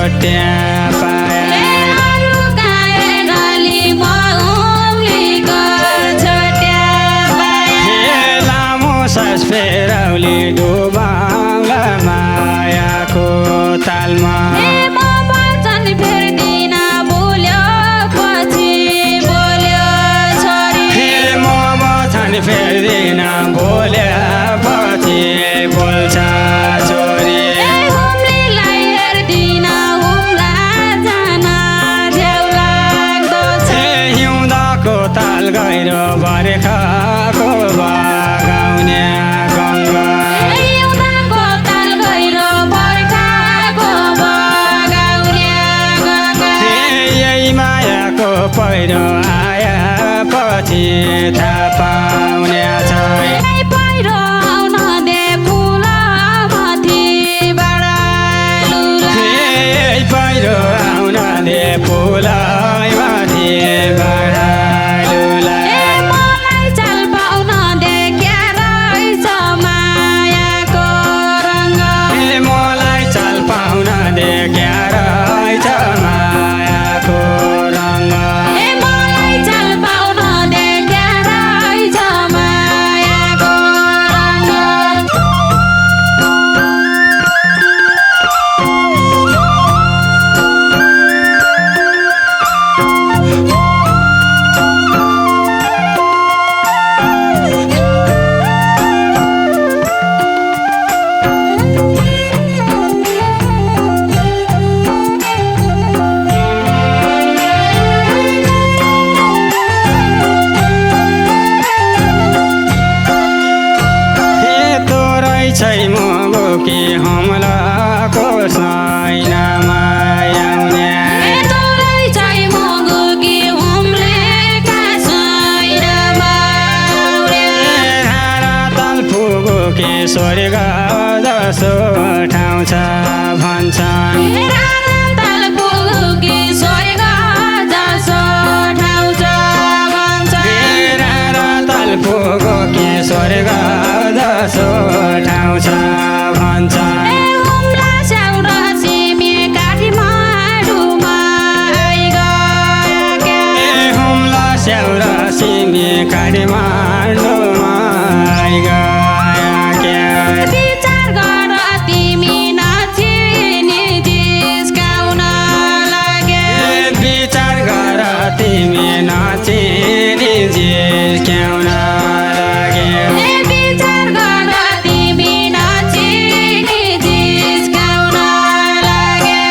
छोट्या पाया सास फेराउली डुबाउला मायाको तालमा फेर्दिन बोलेपछि बोल्छ छोरी हिउँदको ताल गहिरो बर्खाको बगाउने गङ्गा यही मायाको पहिरो आएपछि थाहा पाउने छ पहिरो आउन दे फुलै माथि बढालुला चाल पाउन दे क्या रहेछ मायाको रङ्ग मलाई चाल पाउन दे क्या रहेछ मायाको रङ्ग चाल पाउन दे क्या रहेछ मायाको रङ्ग छै मगो कि हमलाको छैन मायाउने तल पुगो कि स्वर्ग जसो ठाउँ छ भन्छन् तल पुगो कि स्वर्ग जसो ठाउँ छ भन्छन् हुम्ला स्याउरा सिमी काठमाडौँमा आइगया क्या विचार गर तिमी नचिनी जिस्काउन लाग्यो विचार गर तिमी नचिनी जिस्काउन लाग्यो विचार गर तिमी नचिनी जिस्काउन लाग्यो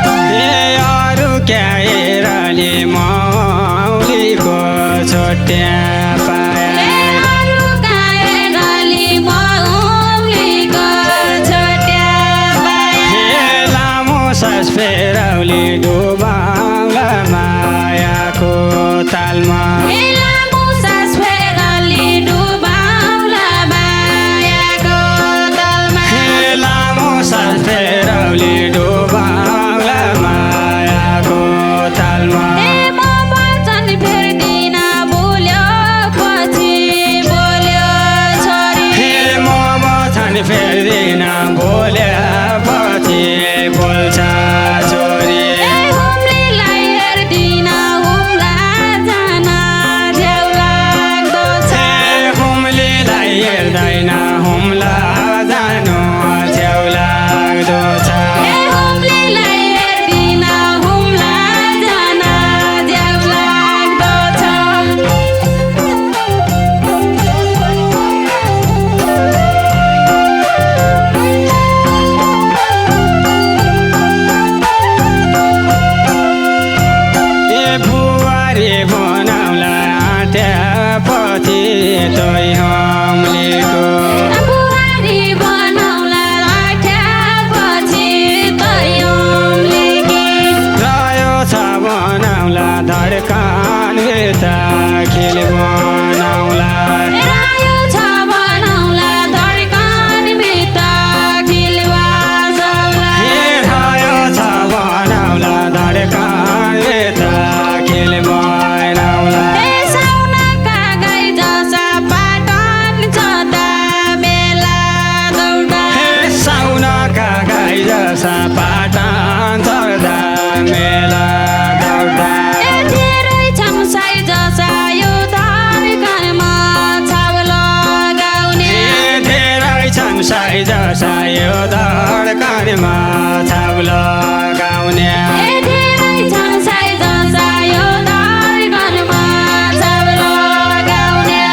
अरू क्या हेरले मौलीको छोट्या पाया सास फेराउली डुबाउला मायाको तालमा लामो सास फेराउली डुबाउला मायाको तालमा फेर्दिन बोलेपछि बोल्छ छोरी भाषा पाटन चढ्दा मेला दौड्दा धेरै छन् साइज सायो धड्कनमा छाप लगाउने धेरै छन् साइज सायो धड्कनमा छाप लगाउने धेरै छन् साइज सायो धड्कनमा छाप लगाउने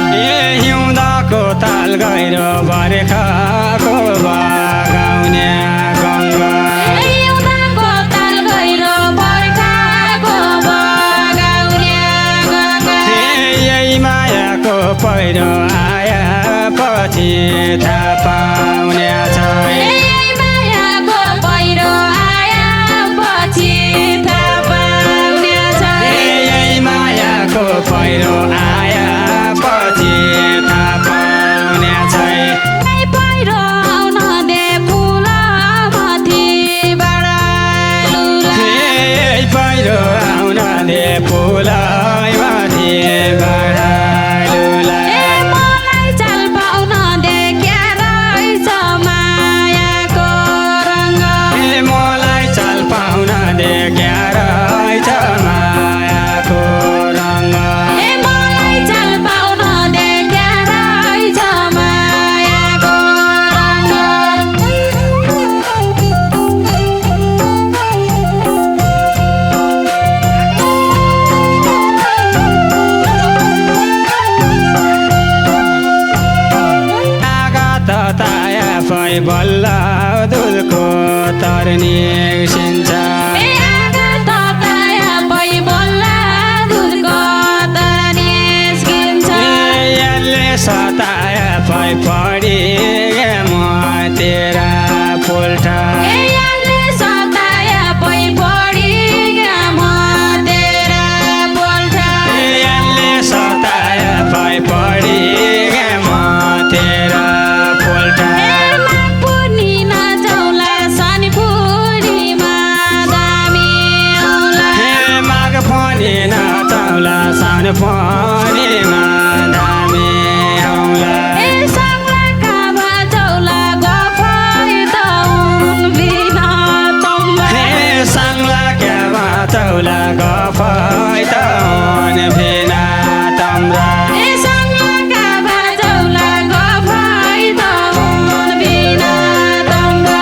हिउँदको ताल गहिरो बर्खाको बगाउने गङ्गा एउटाको ताल गहिरो बर्खाको बगाउने गङ्गा यही मायाको पहिरो आया पछि थाहा पाउने छ यही मायाको पहिरो आएपछि थाहा पाउनेछ यही मायाको पहिरो आया पछि थाहा पाउने छ यही पहिरो आउन दे फुल माथिबाट लुला यही पहिरो आउन दे फुलै माथि बढालुला ए मलाई चाल पाउन दे क्या रहेछ मायाको रङ्ग मलाई चाल पाउन दे क्या रहेछ मायाको रङ्ग ए मलाई चाल पाउन दे क्या रहेछ मायाको आगत ताया पै बल्ल दुलको तरनी सिन्छ ए आगत ताया पै बल्ला दुधको तर निस्किन्छ यसले सताया पै पढी म तेरा पोल्ठा ए याले सताया पै पढी म तेरा बोल्ठा यसले सताया पै पढी म तेरा पोल्ठा हेरमा पुर्नी नचौला शनि पूर्णिमा दामी औला माघ फनी नचौला साउन फनीमा धामी औला ए सङ्लाका भचौला गफै तौन बिना तम्बा साङ्ला क्या चौला गफै तन भेना तम्रा ए सङ्लाका भचौला गफै तौन बिना तम्बा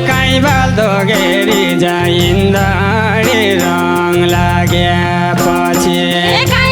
काहीँ बाल्दो गेरी जाइन्दाडी रङ लाग्या पछि ए